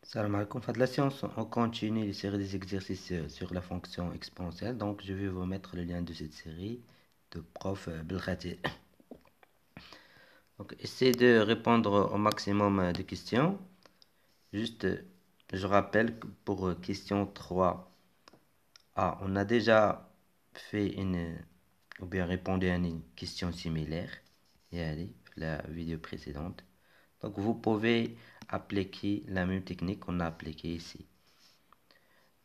Salam alaikum. Faites la séance, on continue les séries des exercices sur la fonction exponentielle. Donc, je vais vous mettre le lien de cette série de prof Belkhati. Donc, essayez de répondre au maximum de questions. Juste, je rappelle que pour question 3A, on a déjà fait ou bien répondu à une question similaire. Et allez, la vidéo précédente. Donc, vous pouvez appliquer la même technique qu'on a appliquée ici.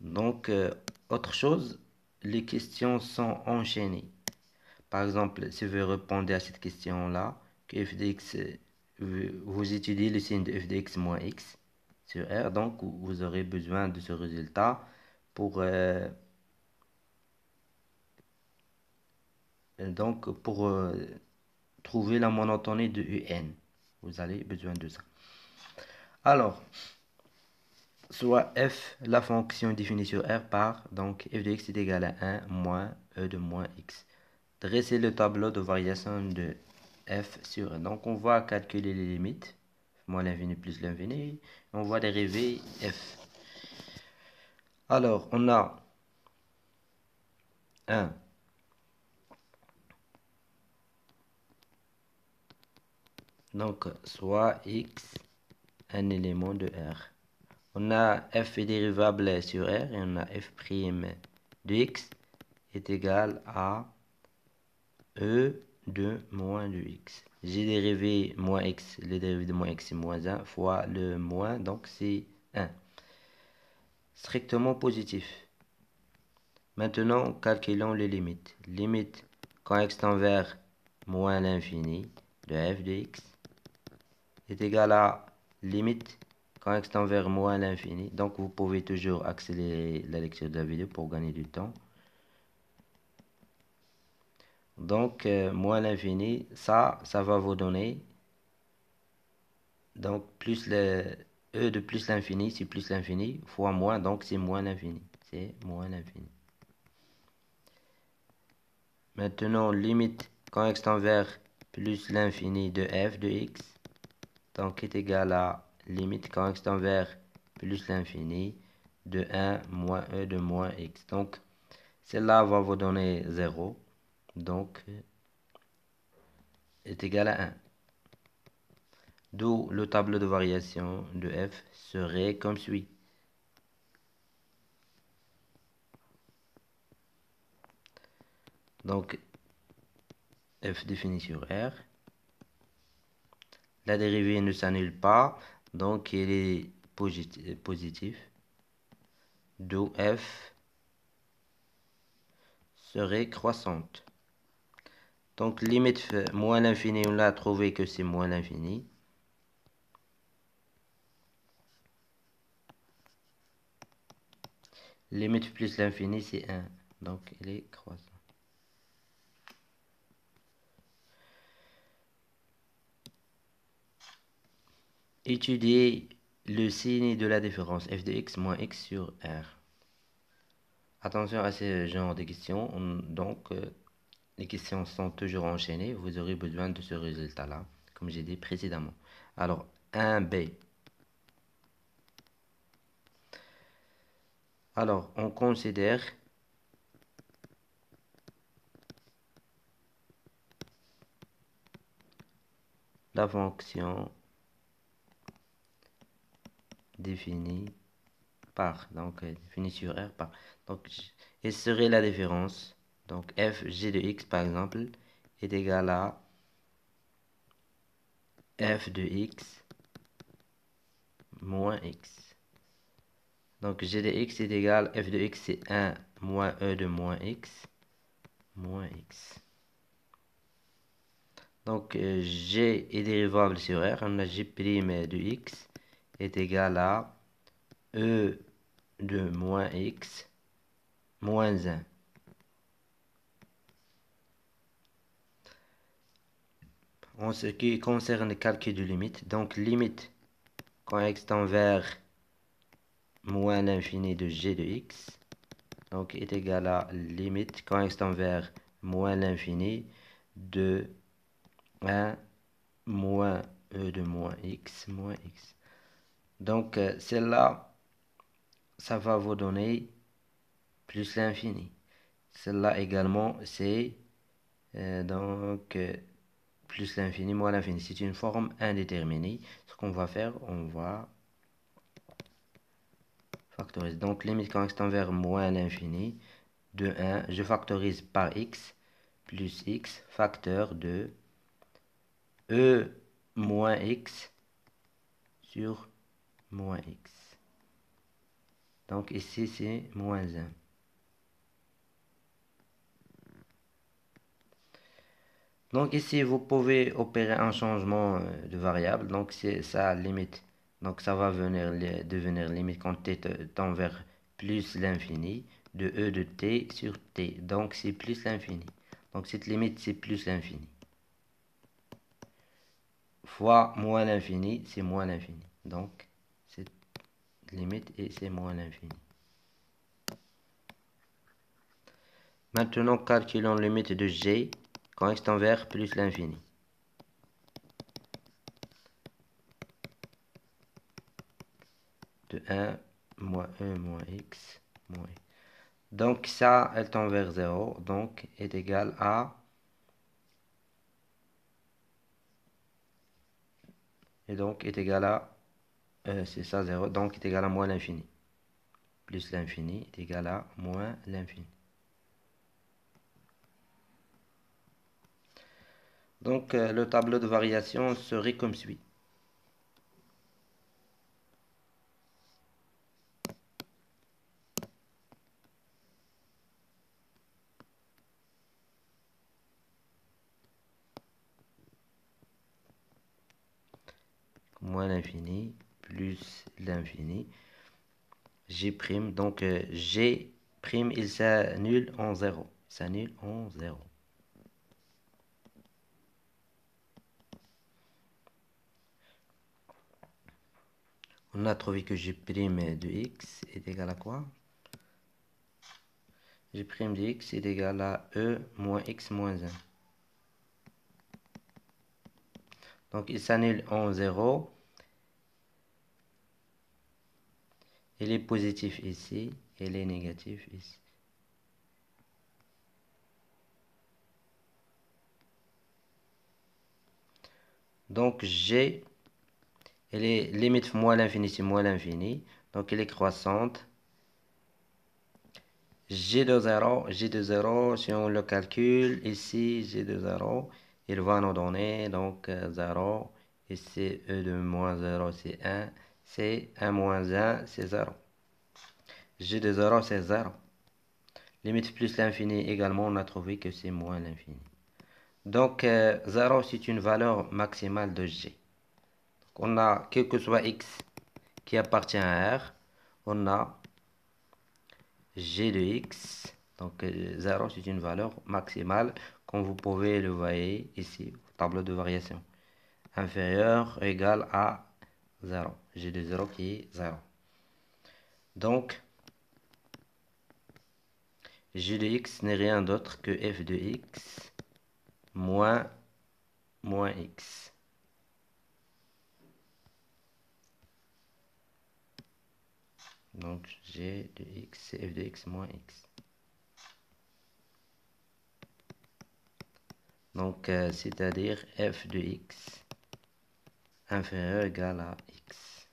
Donc, autre chose, les questions sont enchaînées. Par exemple, si vous répondez à cette question-là, que f de x, vous étudiez le signe de f de x moins x sur R, donc vous aurez besoin de ce résultat pour, trouver la monotonie de un. Vous avez besoin de ça. Alors, soit f, la fonction définie sur R par, donc f de x est égal à 1 moins e de moins x. Dresser le tableau de variation de f sur 1. Donc, on va calculer les limites, moins l'infini plus l'infini. On va dériver f. Alors, on a 1. Donc, soit x, un élément de R. On a f est dérivable sur R et on a f' de x est égal à e de moins de x. J'ai dérivé moins x, le dérivé de moins x c'est moins 1 fois le moins, donc c'est 1. Strictement positif. Maintenant, calculons les limites. Limite quand x tend vers moins l'infini de f de x est égal à limite quand x tend vers moins l'infini. Donc, vous pouvez toujours accélérer la lecture de la vidéo pour gagner du temps. Donc, moins l'infini, ça va vous donner, donc, plus le e de plus l'infini, c'est plus l'infini, fois moins, donc c'est moins l'infini. C'est moins l'infini. Maintenant, limite quand x tend vers plus l'infini de f de x, donc est égal à limite quand x tend vers plus l'infini de 1 moins e de moins x. Donc, celle-là va vous donner 0, donc est égal à 1. D'où le tableau de variation de f serait comme suit. Donc, f défini sur R. La dérivée ne s'annule pas, donc il est positif. D'où f serait croissante. Donc, limite moins l'infini, on a trouvé que c'est moins l'infini. Limite plus l'infini, c'est 1. Donc, il est croissant. Étudier le signe de la différence f de x moins x sur R. Attention à ce genre de questions. Donc, les questions sont toujours enchaînées. Vous aurez besoin de ce résultat-là, comme j'ai dit précédemment. Alors, 1b. Alors, on considère la fonction définie par, donc définie sur R par. Donc, et serait la différence. Donc, f g de x, par exemple, est égal à f de x moins x. Donc, g de x est égal, f de x c'est 1 moins e de moins x, moins x. Donc, g est dérivable sur R, on a g' de x est égal à e de moins x moins 1. En ce qui concerne le calcul de limite, donc limite quand x tend vers moins l'infini de g de x, donc est égal à limite quand x tend vers moins l'infini de 1 moins e de moins x moins x. Donc, celle-là, ça va vous donner plus l'infini. Celle-là également, c'est donc plus l'infini moins l'infini. C'est une forme indéterminée. Ce qu'on va faire, on va factoriser. Donc, limite quand x tend vers moins l'infini de 1, je factorise par x plus x facteur de e moins x sur moins x. Donc ici, c'est moins 1. Donc ici, vous pouvez opérer un changement de variable. Donc c'est ça, limite. Donc ça va devenir limite quand t tend vers plus l'infini de e de t sur t. Donc c'est plus l'infini. Donc cette limite, c'est plus l'infini. Fois moins l'infini, c'est moins l'infini. Donc cette limite, et c'est moins l'infini. Maintenant, calculons la limite de g quand x tend vers plus l'infini. De 1 moins 1 moins x moins x. Donc ça, elle tend vers 0, donc est égal à... Et donc est égal à... c'est ça, 0, donc est égal à moins l'infini. Plus l'infini est égal à moins l'infini. Donc le tableau de variation serait comme suit. Moins l'infini plus l'infini. G', donc G', il s'annule en 0. S'annule en 0. On a trouvé que G' de x est égal à quoi? G' de x est égal à e moins x moins 1. Donc il s'annule en 0. Il est positif ici, il est négatif ici. Donc G, elle est limite moins l'infini, c'est moins l'infini. Donc elle est croissante. G de 0, si on le calcule, ici G de 0, il va nous donner donc 0. Ici E de moins 0, c'est 1. C'est 1 moins 1, c'est 0. G de 0, c'est 0. Limite plus l'infini également, on a trouvé que c'est moins l'infini. Donc 0, c'est une valeur maximale de G. Donc, on a, quel que soit x qui appartient à R, on a G de x. Donc 0, c'est une valeur maximale, comme vous pouvez le voir ici, au tableau de variation. Inférieur ou égal à 0. G de 0 qui est 0. Donc, G de x n'est rien d'autre que f de x moins x. Donc, G de x, c'est f de x moins x. Donc, c'est-à-dire f de x inférieur ou égal à x.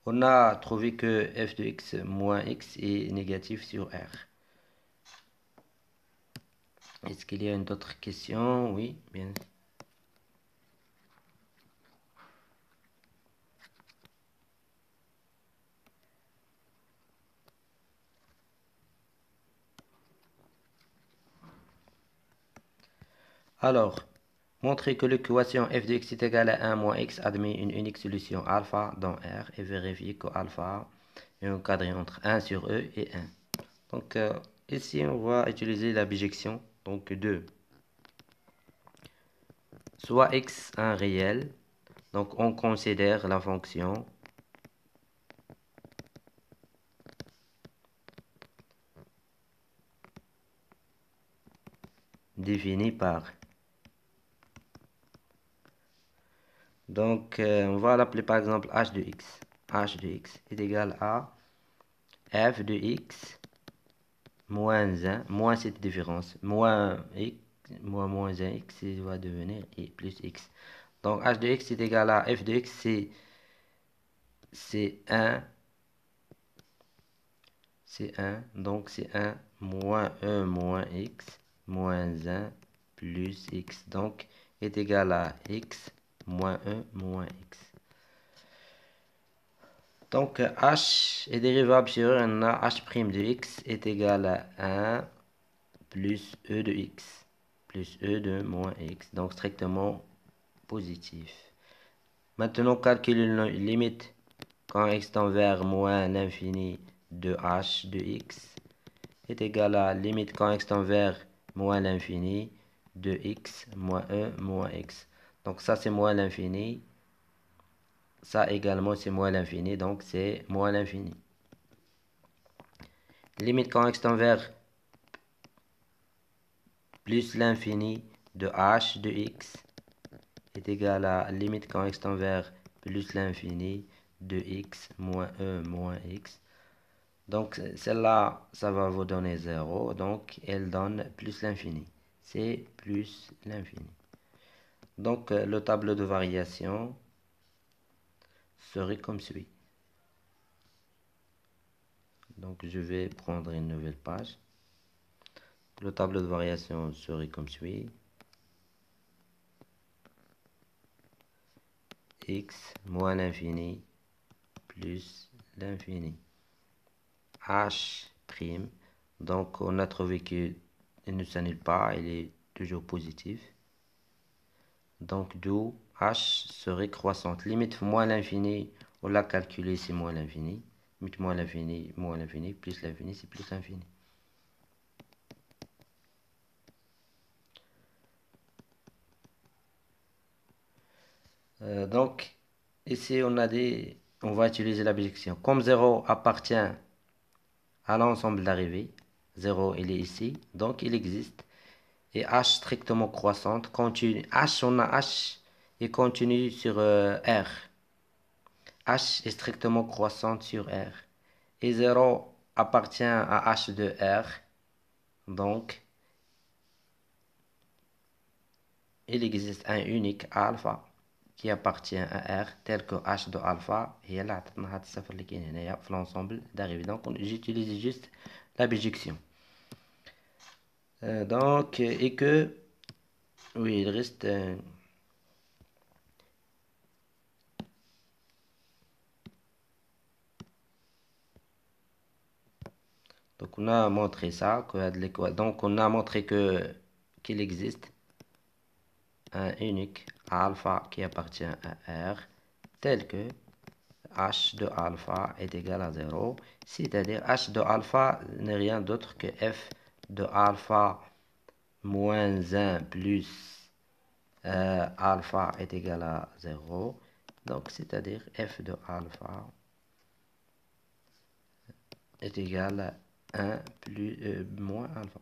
On a trouvé que f de x moins x est négatif sur R. Est-ce qu'il y a une autre question? Oui, bien. Alors, montrer que l'équation f de x est égale à 1 moins x admet une unique solution alpha dans R et vérifier que alpha est encadré entre 1 sur e et 1. Donc, ici, on va utiliser la bijection. Donc, 2. Soit x un réel. Donc, on considère la fonction définie par Donc, on va l'appeler par exemple h de x. h de x est égal à f de x moins 1, moins cette différence, moins x, moins 1x, il va devenir plus x. Donc, h de x est égal à f de x, c'est 1, donc c'est 1 moins 1 moins x, moins 1 plus x, donc est égal à x moins 1 moins x. Donc, h est dérivable sur un h' de x est égal à 1 plus e de x, plus e de moins x, donc strictement positif. Maintenant, calculons la limite quand x tend vers moins l'infini de h de x est égal à limite quand x tend vers moins l'infini de x moins 1 moins x. Donc ça c'est moins l'infini. Ça également c'est moins l'infini, donc c'est moins l'infini. Limite quand x tend vers plus l'infini de h de x est égal à limite quand x tend vers plus l'infini de x moins 1 moins x. Donc celle-là, ça va vous donner 0, donc elle donne plus l'infini. C'est plus l'infini. Donc le tableau de variation serait comme suit. Donc je vais prendre une nouvelle page. Le tableau de variation serait comme suit. X moins l'infini plus l'infini. H'. Donc on a trouvé qu'il ne s'annule pas, il est toujours positif. Donc d'où h serait croissante. Limite moins l'infini, on l'a calculé, c'est moins l'infini. Limite moins l'infini, plus l'infini, c'est plus l'infini. Donc ici on va utiliser l'objection. Comme 0 appartient à l'ensemble d'arrivée, 0 il est ici, donc il existe. Et h strictement croissante, continue. H, on a h et continue sur R. H est strictement croissante sur R. Et 0 appartient à H de R. Donc, il existe un unique alpha qui appartient à R tel que H de alpha. Et là, l'ensemble d'arrivée. Donc, j'utilise juste la bijection. Donc, et que, oui, il reste... donc on a montré ça, donc on a montré qu'il existe un unique alpha qui appartient à R tel que h de alpha est égal à 0, c'est-à-dire h de alpha n'est rien d'autre que f de alpha moins 1 plus alpha est égal à 0, donc c'est-à-dire f de alpha est égal à 1 plus moins alpha.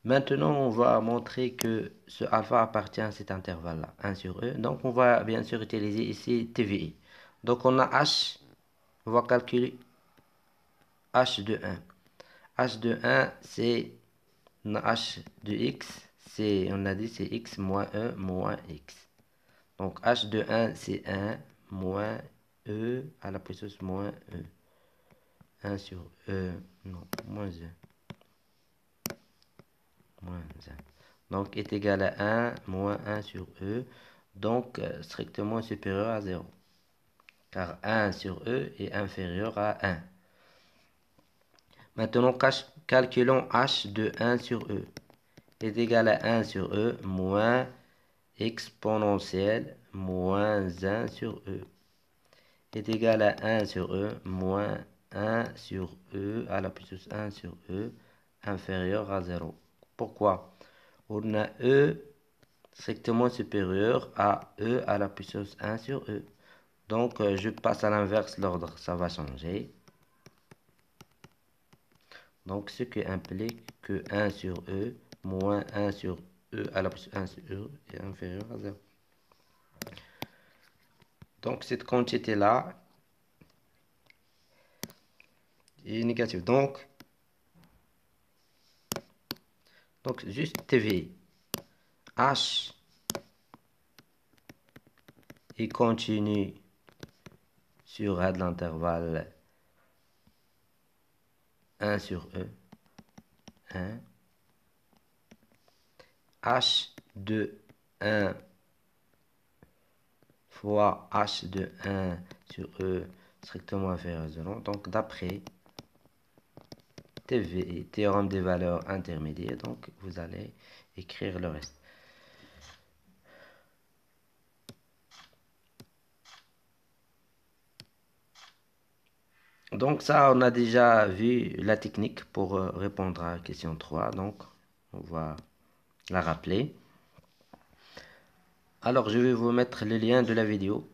Maintenant, on va montrer que ce alpha appartient à cet intervalle-là, 1 sur e. Donc, on va bien sûr utiliser ici TVI. Donc, on a h, on va calculer h de 1. h de 1, c'est h de x, on a dit c'est x moins 1 moins x. Donc, h de 1, c'est 1 moins e à la puissance moins e. 1 sur e, non, moins 1. Moins 1. Donc, est égal à 1 moins 1 sur e. Donc, strictement supérieur à 0. Car 1 sur e est inférieur à 1. Maintenant, calculons h de 1 sur e. Est égal à 1 sur e moins exponentielle moins 1 sur e. Est égal à 1 sur e moins 1 sur e à la puissance 1 sur e inférieur à 0. Pourquoi? On a e strictement supérieur à e à la puissance 1 sur e. Donc, je passe à l'inverse, l'ordre, ça va changer. Donc, ce qui implique que 1 sur e moins 1 sur E à la plus 1 sur E est inférieur à 0. Donc, cette quantité-là est négative. Donc juste TV. H est continu sur A de l'intervalle 1 sur E. 1. H de 1 fois H de 1 sur E strictement inférieur à 0. Donc, d'après TV, théorème des valeurs intermédiaires, donc vous allez écrire le reste. Donc ça, on a déjà vu la technique pour répondre à la question 3. Donc, on va la rappeler. Alors, je vais vous mettre le lien de la vidéo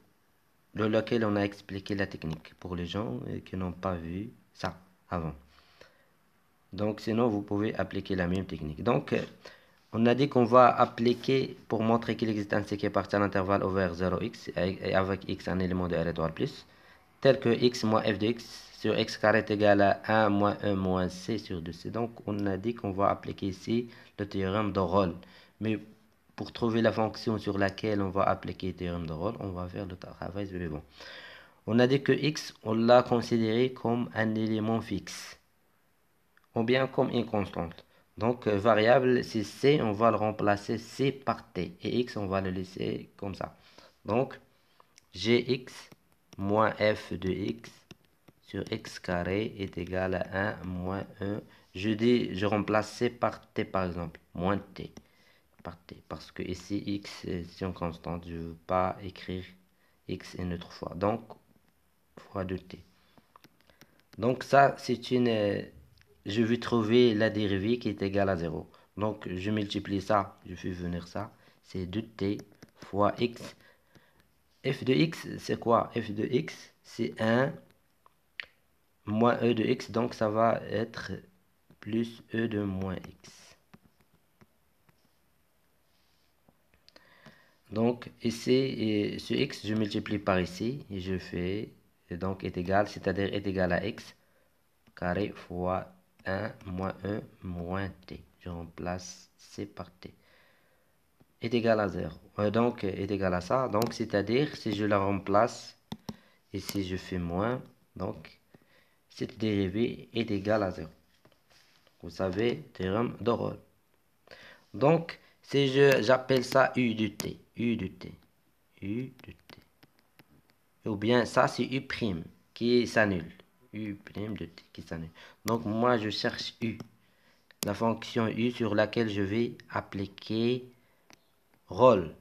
dans laquelle on a expliqué la technique pour les gens qui n'ont pas vu ça avant. Donc, sinon, vous pouvez appliquer la même technique. Donc, on a dit qu'on va appliquer pour montrer qu'il existe un C qui appartient à l'intervalle ouvert 0x et avec x un élément de R étoile plus, tel que x moins f de x sur x carré est égal à 1 moins 1 moins c sur 2c. Donc, on a dit qu'on va appliquer ici le théorème de Rolle. Mais pour trouver la fonction sur laquelle on va appliquer le théorème de Rolle, on va faire le travail suivant. On a dit que x, on l'a considéré comme un élément fixe, ou bien comme une constante. Donc, variable, c'est c, on va le remplacer c par t. Et x, on va le laisser comme ça. Donc, gx moins f de x sur x carré est égal à 1 moins 1. Je remplace c par t par exemple, moins t par t. Parce que ici, x c'est une constante, je ne veux pas écrire x une autre fois. Donc, fois de t. Donc ça, c'est une... je vais trouver la dérivée qui est égale à 0. Donc, je multiplie ça, je fais venir ça. C'est 2t fois x. F de x, c'est quoi? F de x, c'est 1 moins e de x. Donc, ça va être plus e de moins x. Donc, ici, ce x, je multiplie par ici. Et je fais, et donc, est égal, c'est-à-dire est égal à x carré fois 1 moins 1 moins t. Je remplace c par t. Est égal à 0. Donc, est égal à ça. Donc, c'est-à-dire, si je la remplace, et si je fais moins, donc, cette dérivée est égale à 0. Vous savez, théorème de Rolle. Donc, si j'appelle ça u de t, u de t, u de t. Ou bien, ça, c'est u' qui s'annule. U' de t qui s'annule. Donc, moi, je cherche u. La fonction u sur laquelle je vais appliquer Rolle.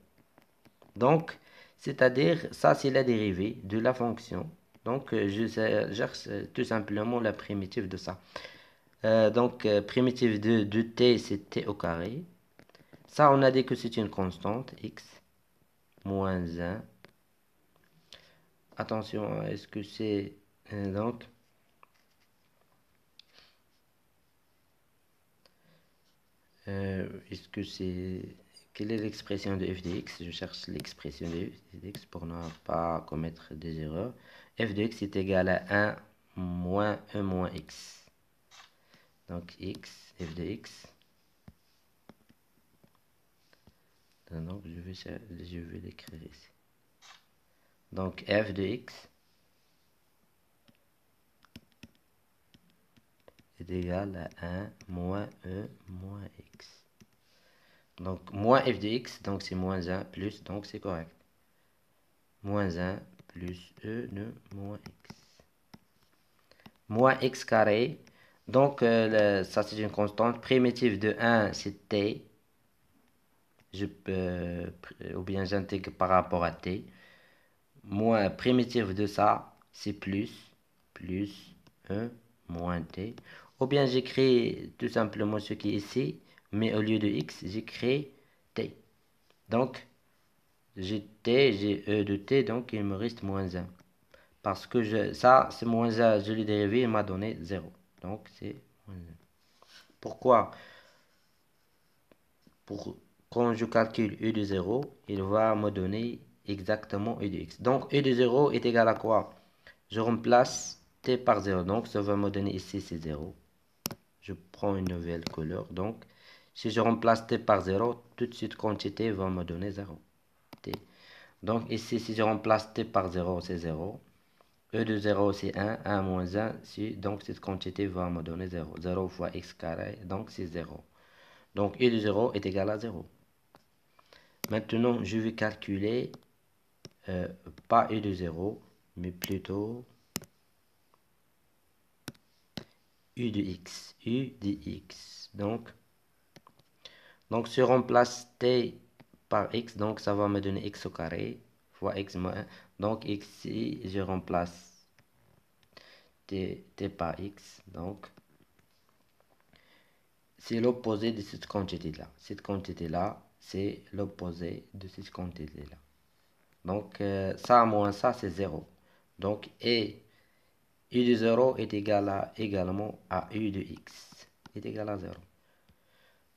Donc, c'est-à-dire, ça c'est la dérivée de la fonction. Donc, je cherche tout simplement la primitive de ça. Donc, primitive de t, c'est t au carré. Ça, on a dit que c'est une constante, x, moins 1. Attention, est-ce que c'est... donc, est-ce que c'est... Quelle est l'expression de f de x? Je cherche l'expression de f de x pour ne pas commettre des erreurs. F de x est égal à 1 moins 1 moins x. Donc x, f de x. Donc je vais l'écrire ici. Donc f de x est égal à 1 moins 1 moins x. Donc moins f de x, donc c'est moins 1 plus, donc c'est correct. Moins 1 plus e de moins x. Moins x carré. Donc ça c'est une constante. Primitive de 1 c'est t. Je peux, ou bien j'intègre par rapport à t. Moins primitive de ça c'est plus 1 moins t. Ou bien j'écris tout simplement ce qui est ici, mais au lieu de x, j'écris t. Donc, j'ai t, j'ai e de t, donc il me reste moins 1. Parce que ça, c'est moins 1, je l'ai dérivé, il m'a donné 0. Donc, c'est moins 1. Pourquoi? quand je calcule e de 0, il va me donner exactement e de x. Donc e de 0 est égal à quoi? Je remplace t par 0, donc ça va me donner ici c'est 0. Je prends une nouvelle couleur, donc si je remplace t par 0, tout de suite quantité va me donner 0. T. Donc ici, si je remplace t par 0, c'est 0. E de 0, c'est 1. 1 moins 1, donc cette quantité va me donner 0. 0 fois x carré, donc c'est 0. Donc e de 0 est égal à 0. Maintenant, je vais calculer pas e de 0, mais plutôt u de x. U de x. Donc si je remplace t par x, donc ça va me donner x au carré fois x moins 1. Donc ici, je remplace t par x. Donc c'est l'opposé de cette quantité-là. Cette quantité-là, c'est l'opposé de cette quantité-là. Donc ça moins ça, c'est 0. Donc u de 0 est égal également à u de x. Est égal à 0.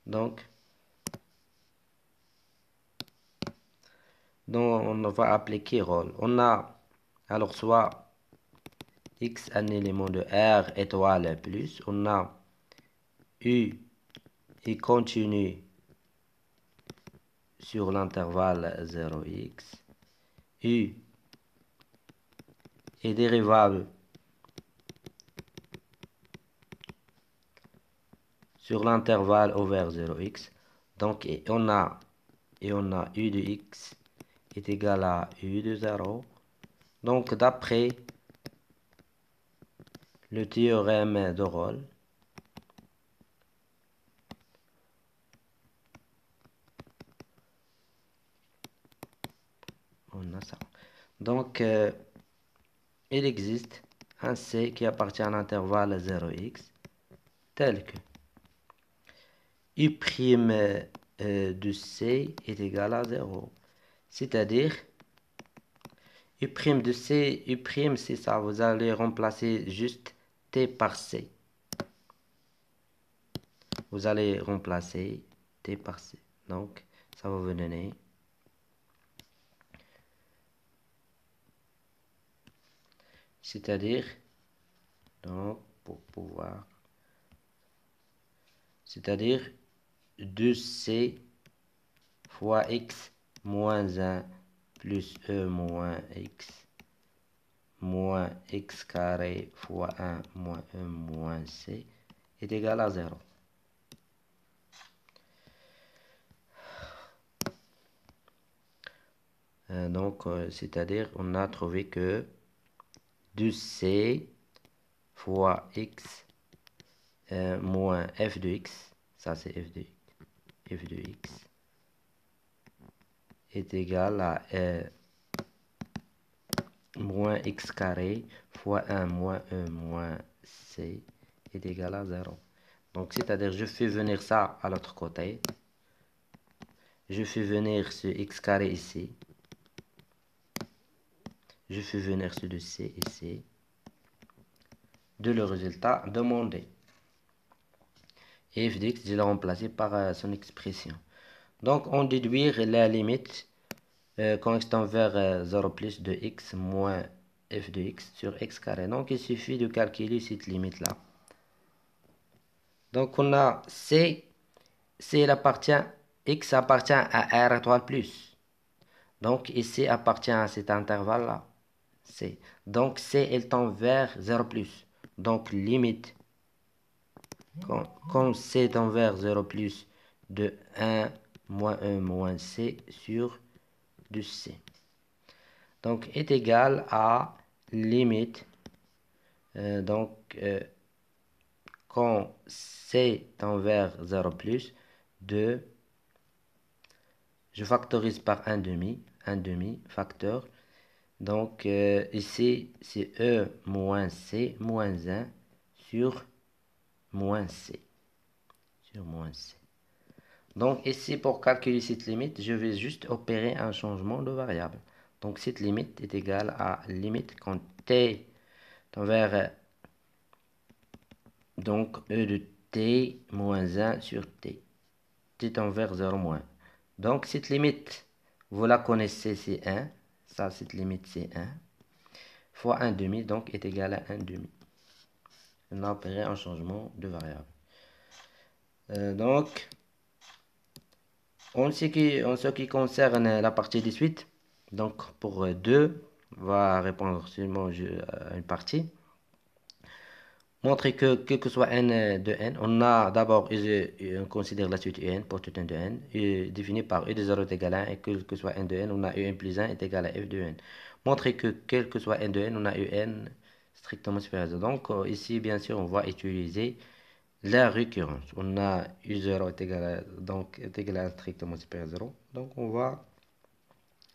Donc on va appliquer rôle. On a alors soit x un élément de R étoile plus. On a u est continu sur l'intervalle 0x. U est dérivable sur l'intervalle ouvert 0x. Donc on a u de x est égal à u de 0. Donc d'après le théorème de Rolle, on a ça. Donc il existe un C qui appartient à l'intervalle 0x tel que U' de C est égal à 0. C'est-à-dire, U' de C, U' c'est ça, vous allez remplacer juste T par C. Vous allez remplacer T par C. Donc, ça va vous donner. C'est-à-dire, donc, pour pouvoir. C'est-à-dire, 2C fois X moins 1 plus E moins X carré fois 1 moins E moins C est égal à 0. Donc, c'est-à-dire, on a trouvé que 2C fois X moins f de X, ça c'est f de X, est égal à moins X carré fois 1 moins E moins C est égal à 0. Donc, c'est-à-dire, je fais venir ça à l'autre côté. Je fais venir ce X carré ici. Je fais venir ce de C ici. De le résultat demandé. Et f de x, je l'ai remplacé par son expression. Donc, on déduit la limite quand x tend vers 0 plus de x moins f de x sur x carré. Donc, il suffit de calculer cette limite-là. Donc, on a C, x appartient à R étoile plus. Donc, ici appartient à cet intervalle-là. C. Donc, C, elle tend vers 0 plus. Donc, limite, quand C tend vers 0 plus de 1 moins 1 moins C sur 2C. Donc, est égal à limite, quand C tend vers 0 plus de, je factorise par un demi facteur. Donc, ici, c'est E moins C moins 1 sur moins C. Sur moins C. Donc, ici, pour calculer cette limite, je vais juste opérer un changement de variable. Donc, cette limite est égale à limite quand t tend vers donc E de t moins 1 sur t. petit envers 0 moins. Donc, cette limite, vous la connaissez, c'est 1. Ça, cette limite, c'est 1. Fois 1 demi, donc, est égal à 1 demi. On a opéré un changement de variable. Donc, en ce qui concerne la partie des suites, donc, pour 2, on va répondre seulement à une partie. Montrer que quel que soit n de n, on a d'abord, on considère la suite un pour tout n de n, définie par e de 0 est égal à 1, et quel que soit n de n, on a un plus 1 est égal à f de n. Montrer que quel que soit n de n, on a un strictement supérieur à 0. Donc ici, bien sûr, on va utiliser la récurrence. On a u0 est égal à, donc, est égal à strictement supérieur à 0. Donc on va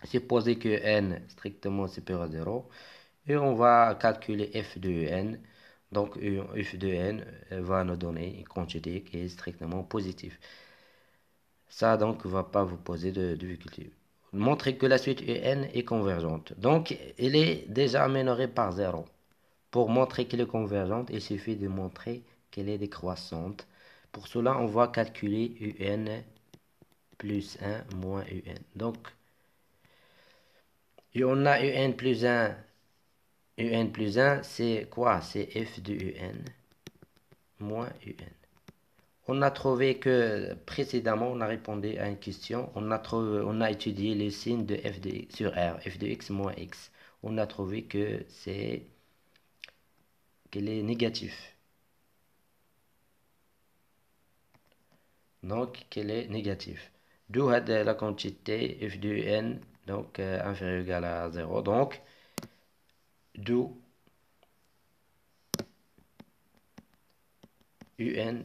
supposer que n strictement supérieur à 0, et on va calculer f de n. Donc, f de n va nous donner une quantité qui est strictement positive. Ça, donc, ne va pas vous poser de difficulté. Montrer que la suite un est convergente. Donc, elle est déjà améliorée par 0. Pour montrer qu'elle est convergente, il suffit de montrer qu'elle est décroissante. Pour cela, on va calculer un plus 1 moins un. Donc, on a un plus 1. un plus 1, c'est quoi? C'est f de un moins un. On a trouvé que précédemment, on a répondu à une question. On a étudié les signes de f de x sur R, f de x moins x. On a trouvé que qu'elle est négatif. Donc, qu'elle est négatif. D'où la quantité f de n, donc inférieur ou égal à 0. Donc, d'où un,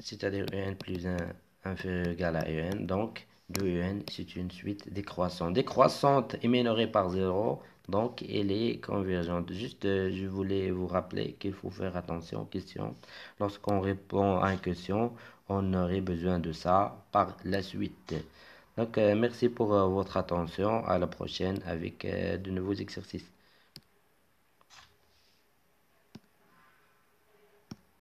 c'est-à-dire un plus 1 inférieur ou égal à un. Donc, d'où un, c'est une suite décroissante. Décroissante est minorée par 0, donc elle est convergente. Juste, je voulais vous rappeler qu'il faut faire attention aux questions. Lorsqu'on répond à une question, on aurait besoin de ça par la suite. Donc, merci pour votre attention. À la prochaine avec de nouveaux exercices.